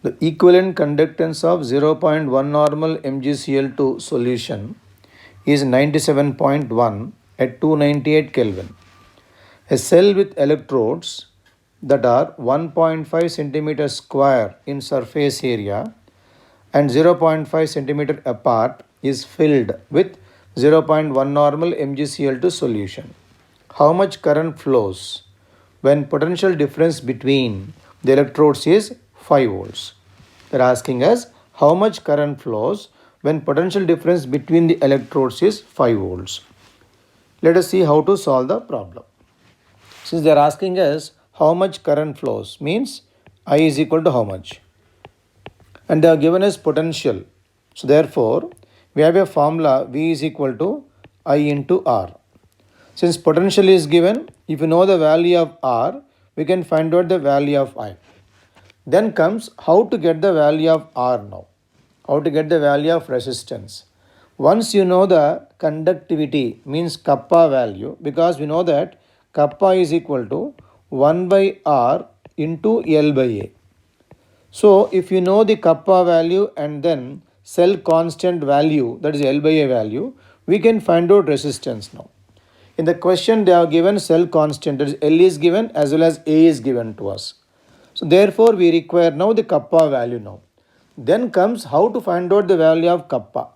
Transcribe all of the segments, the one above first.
The equivalent conductance of 0.1 normal MgCl2 solution is 97.1 at 298 Kelvin. A cell with electrodes that are 1.5 centimeter square in surface area and 0.5 centimeter apart is filled with 0.1 normal MgCl2 solution. How much current flows when potential difference between the electrodes is 5 volts? They are asking us how much current flows when potential difference between the electrodes is 5 volts. Let us see how to solve the problem. Since they are asking us how much current flows, means I is equal to how much? And they are given as potential. So therefore, we have a formula V is equal to I into R. Since potential is given, if you know the value of R, we can find out the value of I. Then comes how to get the value of R now. How to get the value of resistance. Once you know the conductivity, means kappa value, because we know that kappa is equal to 1 by R into L by A. So if you know the kappa value and then cell constant value, that is L by A value, we can find out resistance now. In the question they have given cell constant, that is L is given as well as A is given to us. So therefore we require now the kappa value now. Then comes how to find out the value of kappa.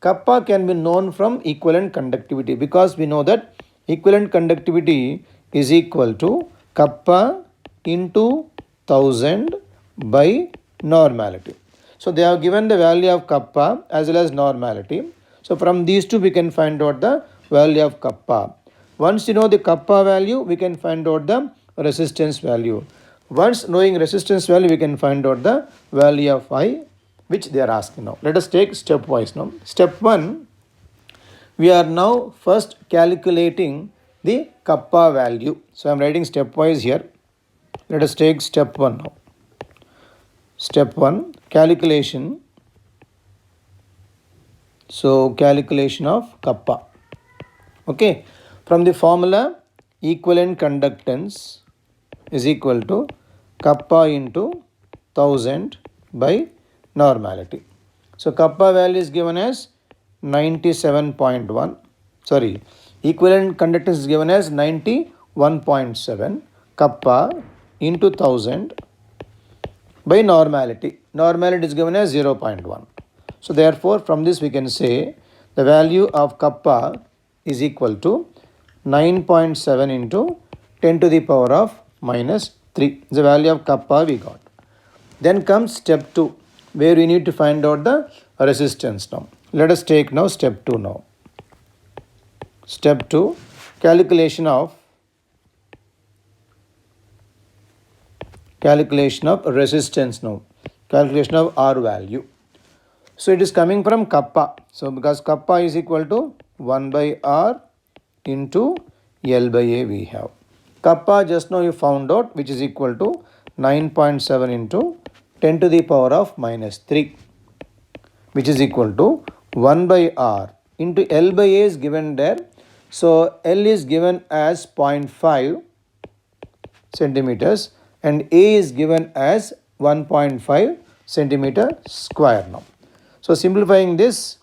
Kappa can be known from equivalent conductivity, because we know that equivalent conductivity is equal to kappa into 1000 by normality. So they have given the value of kappa as well as normality. So from these two we can find out the value of kappa. Once you know the kappa value, we can find out the resistance value. Once knowing resistance value, we can find out the value of I, which they are asking now. Let us take stepwise now. Step 1, we are now first calculating the kappa value. So I am writing stepwise here. Let us take step 1 now. Step 1, calculation. So calculation of kappa. Okay. From the formula, equivalent conductance is equal to kappa into 1000 by normality. So kappa value is given as 97.1. Sorry, equivalent conductance is given as 91.7. Kappa into 1000 by normality. Normality is given as 0.1. So therefore, from this we can say the value of kappa is equal to 9.7 into 10 to the power of minus 3. The value of kappa we got. Then comes step 2, where we need to find out the resistance now. Let us take now step 2 now. Step 2, calculation of resistance now. Calculation of R value. So it is coming from kappa. So because kappa is equal to 1 by R into L by A we have. Kappa just now you found out, which is equal to 9.7 into 10 to the power of minus 3, which is equal to 1 by R into L by A is given there. So L is given as 0.5 centimeters and A is given as 1.5 centimeter square now. So simplifying this,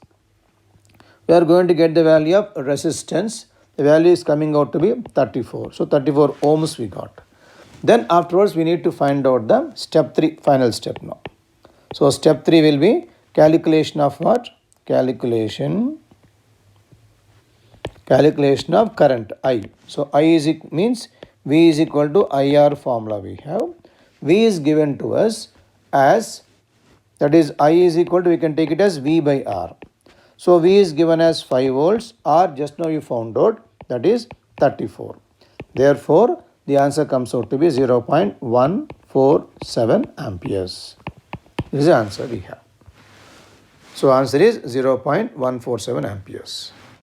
we are going to get the value of resistance. The value is coming out to be 34. So 34 ohms we got. Then afterwards we need to find out the step 3, final step now. So step 3 will be calculation of what? Calculation of current I. So I is means V is equal to IR formula we have. V is given to us as, that is I is equal to, we can take it as V by R. So V is given as 5 volts, R just now you found out, that is 34. Therefore, the answer comes out to be 0.147 amperes. This is the answer we have. So answer is 0.147 amperes.